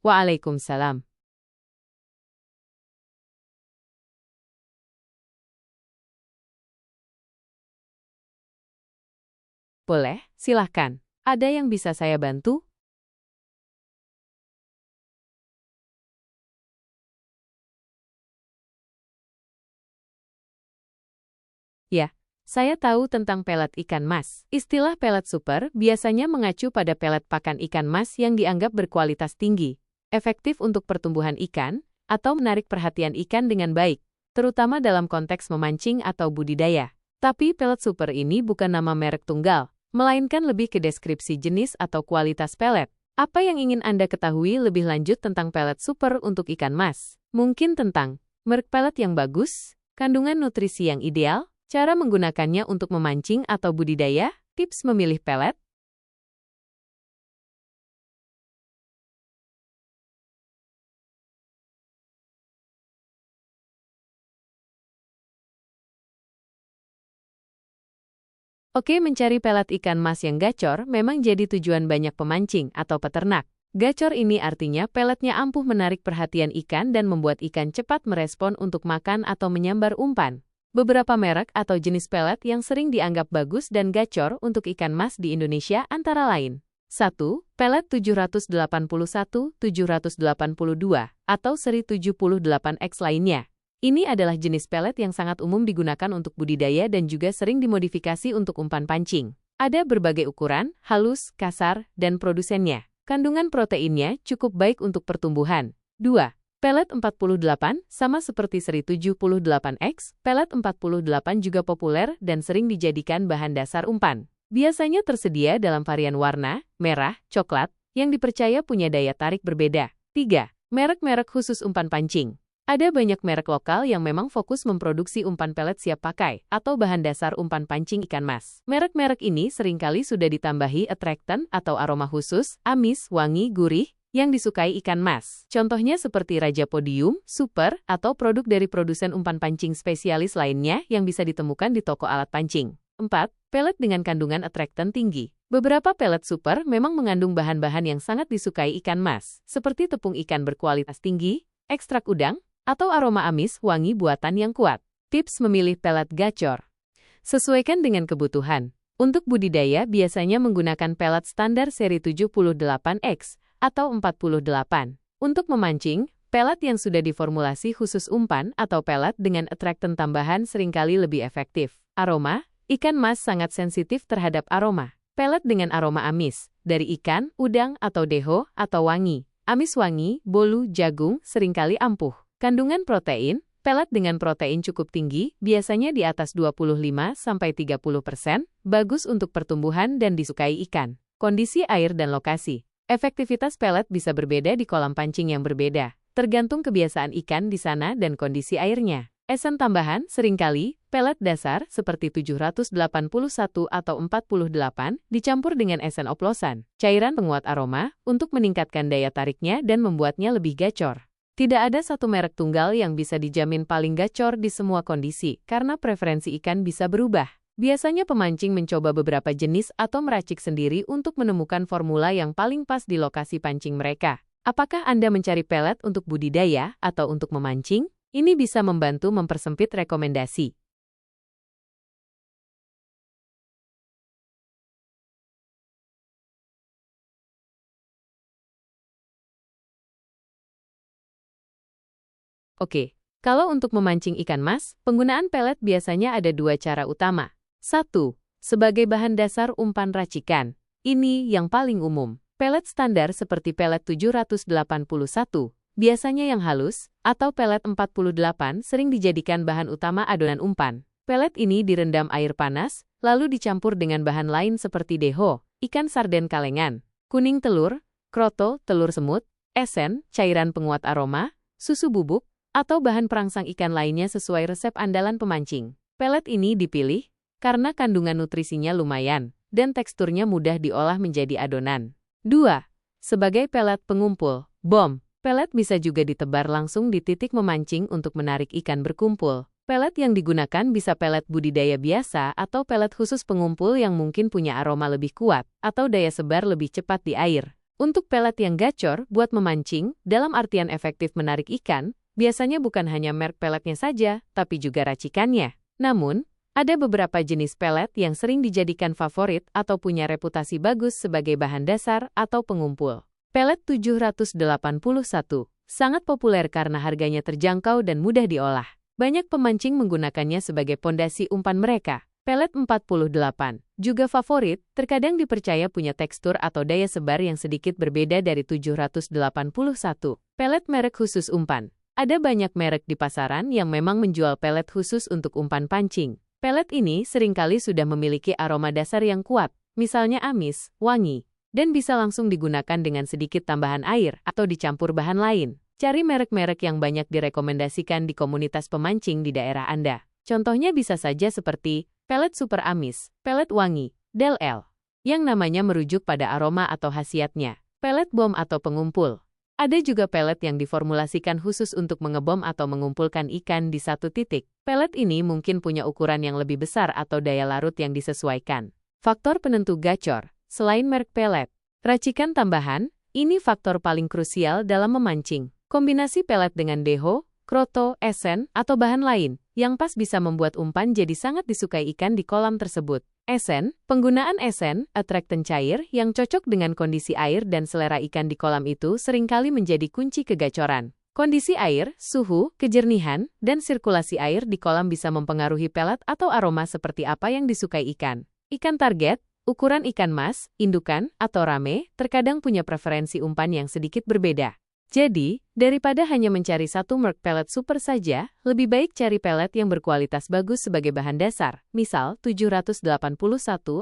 Waalaikumsalam. Boleh, silahkan. Ada yang bisa saya bantu? Ya, saya tahu tentang pelet ikan mas. Istilah pelet super biasanya mengacu pada pelet pakan ikan mas yang dianggap berkualitas tinggi, efektif untuk pertumbuhan ikan, atau menarik perhatian ikan dengan baik, terutama dalam konteks memancing atau budidaya. Tapi pelet super ini bukan nama merek tunggal, melainkan lebih ke deskripsi jenis atau kualitas pelet. Apa yang ingin Anda ketahui lebih lanjut tentang pelet super untuk ikan mas? Mungkin tentang merek pelet yang bagus, kandungan nutrisi yang ideal, cara menggunakannya untuk memancing atau budidaya, tips memilih pelet. Oke, mencari pelet ikan mas yang gacor memang jadi tujuan banyak pemancing atau peternak. Gacor ini artinya peletnya ampuh menarik perhatian ikan dan membuat ikan cepat merespon untuk makan atau menyambar umpan. Beberapa merek atau jenis pelet yang sering dianggap bagus dan gacor untuk ikan mas di Indonesia antara lain. 1. Pelet 781-782 atau seri 78X lainnya. Ini adalah jenis pelet yang sangat umum digunakan untuk budidaya dan juga sering dimodifikasi untuk umpan pancing. Ada berbagai ukuran, halus, kasar, dan produsennya. Kandungan proteinnya cukup baik untuk pertumbuhan. 2. Pelet 48, sama seperti seri 78X, pelet 48 juga populer dan sering dijadikan bahan dasar umpan. Biasanya tersedia dalam varian warna, merah, coklat, yang dipercaya punya daya tarik berbeda. 3. Merek-merek khusus umpan pancing. Ada banyak merek lokal yang memang fokus memproduksi umpan pelet siap pakai atau bahan dasar umpan pancing ikan mas. Merek-merek ini seringkali sudah ditambahi attractant atau aroma khusus, amis, wangi, gurih, yang disukai ikan mas. Contohnya seperti Raja Podium, Super, atau produk dari produsen umpan pancing spesialis lainnya yang bisa ditemukan di toko alat pancing. 4. Pelet dengan kandungan attractant tinggi. Beberapa pelet super memang mengandung bahan-bahan yang sangat disukai ikan mas, seperti tepung ikan berkualitas tinggi, ekstrak udang, atau aroma amis wangi buatan yang kuat. Tips memilih pelet gacor. Sesuaikan dengan kebutuhan. Untuk budidaya biasanya menggunakan pelet standar seri 78X atau 48. Untuk memancing, pelet yang sudah diformulasi khusus umpan atau pelet dengan attractant tambahan seringkali lebih efektif. Aroma, ikan mas sangat sensitif terhadap aroma. Pelet dengan aroma amis, dari ikan, udang, atau deho, atau wangi. Amis wangi, bolu, jagung, seringkali ampuh. Kandungan protein, pelet dengan protein cukup tinggi, biasanya di atas 25-30%, bagus untuk pertumbuhan dan disukai ikan. Kondisi air dan lokasi. Efektivitas pelet bisa berbeda di kolam pancing yang berbeda, tergantung kebiasaan ikan di sana dan kondisi airnya. Esen tambahan, seringkali, pelet dasar seperti 781 atau 48 dicampur dengan esen oplosan, cairan penguat aroma, untuk meningkatkan daya tariknya dan membuatnya lebih gacor. Tidak ada satu merek tunggal yang bisa dijamin paling gacor di semua kondisi, karena preferensi ikan bisa berubah. Biasanya pemancing mencoba beberapa jenis atau meracik sendiri untuk menemukan formula yang paling pas di lokasi pancing mereka. Apakah Anda mencari pelet untuk budidaya atau untuk memancing? Ini bisa membantu mempersempit rekomendasi. Oke, kalau untuk memancing ikan mas, penggunaan pelet biasanya ada dua cara utama. 1. Sebagai bahan dasar umpan racikan. Ini yang paling umum. Pelet standar seperti pelet 781, biasanya yang halus, atau pelet 48 sering dijadikan bahan utama adonan umpan. Pelet ini direndam air panas, lalu dicampur dengan bahan lain seperti deho, ikan sarden kalengan, kuning telur, kroto, telur semut, esen, cairan penguat aroma, susu bubuk, atau bahan perangsang ikan lainnya sesuai resep andalan pemancing. Pelet ini dipilih karena kandungan nutrisinya lumayan dan teksturnya mudah diolah menjadi adonan. 2. Sebagai pelet pengumpul, BOM. Pelet bisa juga ditebar langsung di titik memancing untuk menarik ikan berkumpul. Pelet yang digunakan bisa pelet budidaya biasa atau pelet khusus pengumpul yang mungkin punya aroma lebih kuat atau daya sebar lebih cepat di air. Untuk pelet yang gacor buat memancing, dalam artian efektif menarik ikan, biasanya bukan hanya merek peletnya saja, tapi juga racikannya. Namun, ada beberapa jenis pelet yang sering dijadikan favorit atau punya reputasi bagus sebagai bahan dasar atau pengumpul. Pelet 781 sangat populer karena harganya terjangkau dan mudah diolah. Banyak pemancing menggunakannya sebagai pondasi umpan mereka. Pelet 48 juga favorit, terkadang dipercaya punya tekstur atau daya sebar yang sedikit berbeda dari 781. Pelet merek khusus umpan. Ada banyak merek di pasaran yang memang menjual pelet khusus untuk umpan pancing. Pelet ini seringkali sudah memiliki aroma dasar yang kuat, misalnya amis, wangi, dan bisa langsung digunakan dengan sedikit tambahan air atau dicampur bahan lain. Cari merek-merek yang banyak direkomendasikan di komunitas pemancing di daerah Anda. Contohnya bisa saja seperti pelet super amis, pelet wangi, Del-L, yang namanya merujuk pada aroma atau khasiatnya. Pelet bom atau pengumpul. Ada juga pelet yang diformulasikan khusus untuk mengebom atau mengumpulkan ikan di satu titik. Pelet ini mungkin punya ukuran yang lebih besar atau daya larut yang disesuaikan. Faktor penentu gacor. Selain merek pelet, racikan tambahan, ini faktor paling krusial dalam memancing. Kombinasi pelet dengan deho, kroto, esen, atau bahan lain yang pas bisa membuat umpan jadi sangat disukai ikan di kolam tersebut. Esen, penggunaan esen, atraktan cair yang cocok dengan kondisi air dan selera ikan di kolam itu seringkali menjadi kunci kegacoran. Kondisi air, suhu, kejernihan, dan sirkulasi air di kolam bisa mempengaruhi pelet atau aroma seperti apa yang disukai ikan. Ikan target, ukuran ikan mas, indukan, atau rame, terkadang punya preferensi umpan yang sedikit berbeda. Jadi, daripada hanya mencari satu merek pelet super saja, lebih baik cari pelet yang berkualitas bagus sebagai bahan dasar, misal 781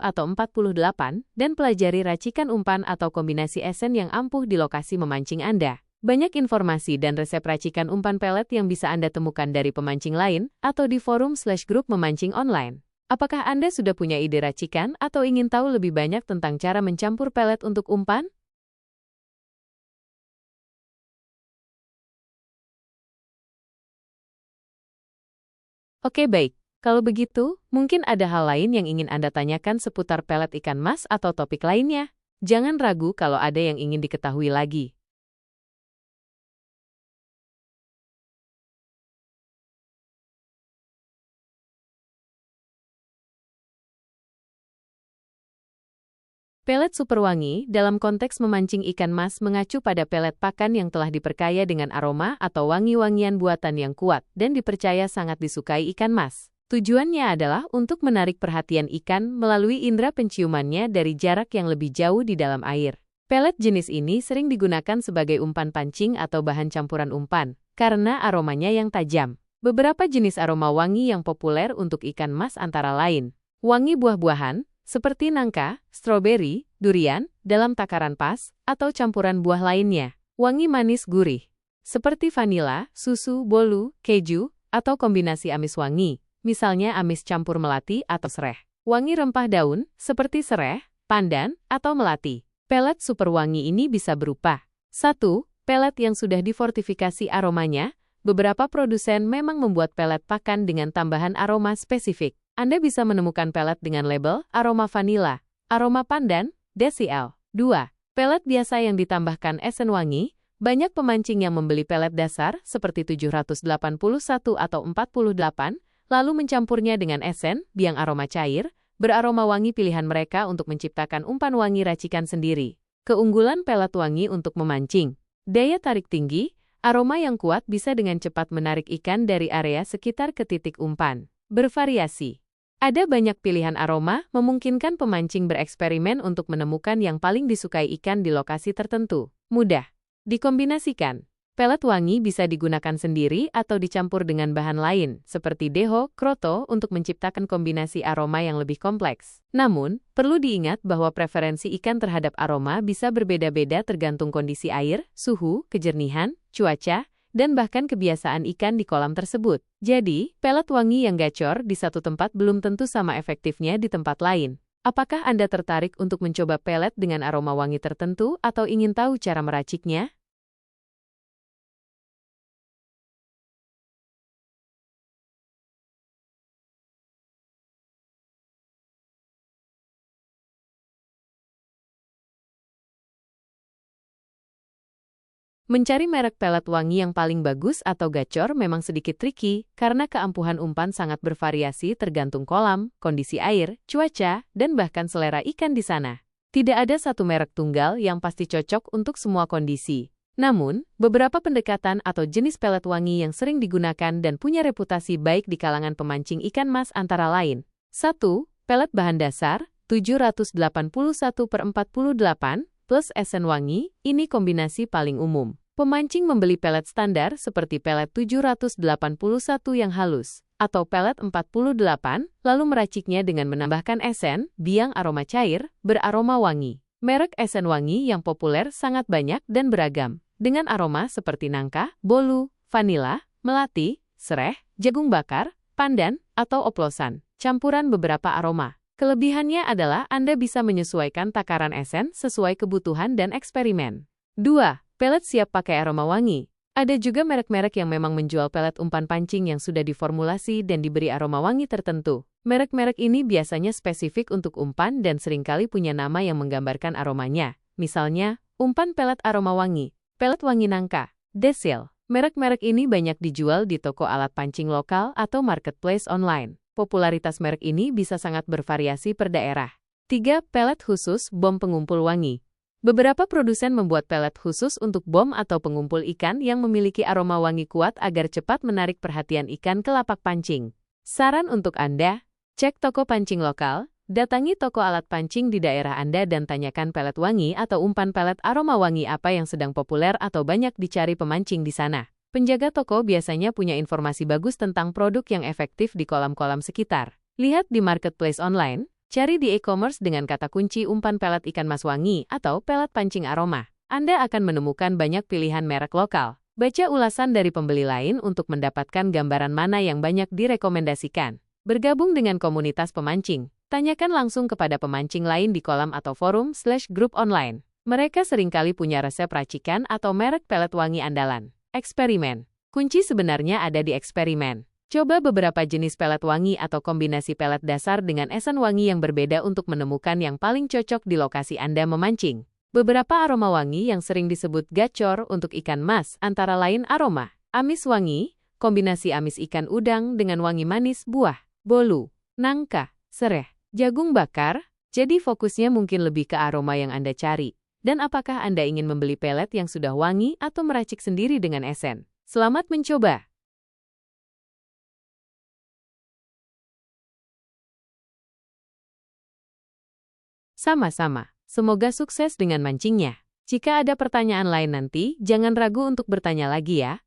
atau 48, dan pelajari racikan umpan atau kombinasi esen yang ampuh di lokasi memancing Anda. Banyak informasi dan resep racikan umpan pelet yang bisa Anda temukan dari pemancing lain atau di forum/grup memancing online. Apakah Anda sudah punya ide racikan atau ingin tahu lebih banyak tentang cara mencampur pelet untuk umpan? Oke baik, kalau begitu, mungkin ada hal lain yang ingin Anda tanyakan seputar pelet ikan mas atau topik lainnya. Jangan ragu kalau ada yang ingin diketahui lagi. Pelet super wangi dalam konteks memancing ikan mas mengacu pada pelet pakan yang telah diperkaya dengan aroma atau wangi-wangian buatan yang kuat dan dipercaya sangat disukai ikan mas. Tujuannya adalah untuk menarik perhatian ikan melalui indera penciumannya dari jarak yang lebih jauh di dalam air. Pelet jenis ini sering digunakan sebagai umpan pancing atau bahan campuran umpan, karena aromanya yang tajam. Beberapa jenis aroma wangi yang populer untuk ikan mas antara lain, wangi buah-buahan, seperti nangka, stroberi, durian, dalam takaran pas, atau campuran buah lainnya. Wangi manis gurih, seperti vanila, susu, bolu, keju, atau kombinasi amis wangi, misalnya amis campur melati atau sereh. Wangi rempah daun, seperti sereh, pandan, atau melati. Pelet super wangi ini bisa berupa 1. Pelet yang sudah difortifikasi aromanya. Beberapa produsen memang membuat pelet pakan dengan tambahan aroma spesifik. Anda bisa menemukan pelet dengan label aroma vanila, aroma pandan, DCL. 2. Pelet biasa yang ditambahkan esen wangi. Banyak pemancing yang membeli pelet dasar seperti 781 atau 48, lalu mencampurnya dengan esen, biang aroma cair, beraroma wangi pilihan mereka untuk menciptakan umpan wangi racikan sendiri. Keunggulan pelet wangi untuk memancing. Daya tarik tinggi, aroma yang kuat bisa dengan cepat menarik ikan dari area sekitar ke titik umpan. Bervariasi. Ada banyak pilihan aroma, memungkinkan pemancing bereksperimen untuk menemukan yang paling disukai ikan di lokasi tertentu. Mudah dikombinasikan. Pelet wangi bisa digunakan sendiri atau dicampur dengan bahan lain, seperti deho, kroto, untuk menciptakan kombinasi aroma yang lebih kompleks. Namun, perlu diingat bahwa preferensi ikan terhadap aroma bisa berbeda-beda tergantung kondisi air, suhu, kejernihan, cuaca, dan bahkan kebiasaan ikan di kolam tersebut. Jadi, pelet wangi yang gacor di satu tempat belum tentu sama efektifnya di tempat lain. Apakah Anda tertarik untuk mencoba pelet dengan aroma wangi tertentu atau ingin tahu cara meraciknya? Mencari merek pelet wangi yang paling bagus atau gacor memang sedikit tricky karena keampuhan umpan sangat bervariasi tergantung kolam, kondisi air, cuaca, dan bahkan selera ikan di sana. Tidak ada satu merek tunggal yang pasti cocok untuk semua kondisi. Namun, beberapa pendekatan atau jenis pelet wangi yang sering digunakan dan punya reputasi baik di kalangan pemancing ikan mas antara lain. 1. Pelet bahan dasar, 781/48, plus esen wangi, ini kombinasi paling umum. Pemancing membeli pelet standar seperti pelet 781 yang halus, atau pelet 48, lalu meraciknya dengan menambahkan esen, biang aroma cair, beraroma wangi. Merek esen wangi yang populer sangat banyak dan beragam, dengan aroma seperti nangka, bolu, vanila, melati, sereh, jagung bakar, pandan, atau oplosan, campuran beberapa aroma. Kelebihannya adalah Anda bisa menyesuaikan takaran esen sesuai kebutuhan dan eksperimen. 2. Pelet siap pakai aroma wangi. Ada juga merek-merek yang memang menjual pelet umpan pancing yang sudah diformulasi dan diberi aroma wangi tertentu. Merek-merek ini biasanya spesifik untuk umpan dan seringkali punya nama yang menggambarkan aromanya. Misalnya, umpan pelet aroma wangi, pelet wangi nangka, Desil. Merek-merek ini banyak dijual di toko alat pancing lokal atau marketplace online. Popularitas merek ini bisa sangat bervariasi per daerah. 3. Pelet khusus bom pengumpul wangi. Beberapa produsen membuat pelet khusus untuk bom atau pengumpul ikan yang memiliki aroma wangi kuat agar cepat menarik perhatian ikan ke lapak pancing. Saran untuk Anda, cek toko pancing lokal, datangi toko alat pancing di daerah Anda dan tanyakan pelet wangi atau umpan pelet aroma wangi apa yang sedang populer atau banyak dicari pemancing di sana. Penjaga toko biasanya punya informasi bagus tentang produk yang efektif di kolam-kolam sekitar. Lihat di marketplace online, cari di e-commerce dengan kata kunci umpan pelet ikan mas wangi atau pelet pancing aroma. Anda akan menemukan banyak pilihan merek lokal. Baca ulasan dari pembeli lain untuk mendapatkan gambaran mana yang banyak direkomendasikan. Bergabung dengan komunitas pemancing. Tanyakan langsung kepada pemancing lain di kolam atau forum/grup online. Mereka seringkali punya resep racikan atau merek pelet wangi andalan. Eksperimen. Kunci sebenarnya ada di eksperimen. Coba beberapa jenis pelet wangi atau kombinasi pelet dasar dengan esen wangi yang berbeda untuk menemukan yang paling cocok di lokasi Anda memancing. Beberapa aroma wangi yang sering disebut gacor untuk ikan mas antara lain aroma amis wangi, kombinasi amis ikan udang dengan wangi manis buah, bolu, nangka, sereh, jagung bakar, jadi fokusnya mungkin lebih ke aroma yang Anda cari. Dan apakah Anda ingin membeli pelet yang sudah wangi atau meracik sendiri dengan esen? Selamat mencoba! Sama-sama, semoga sukses dengan mancingnya. Jika ada pertanyaan lain nanti, jangan ragu untuk bertanya lagi ya.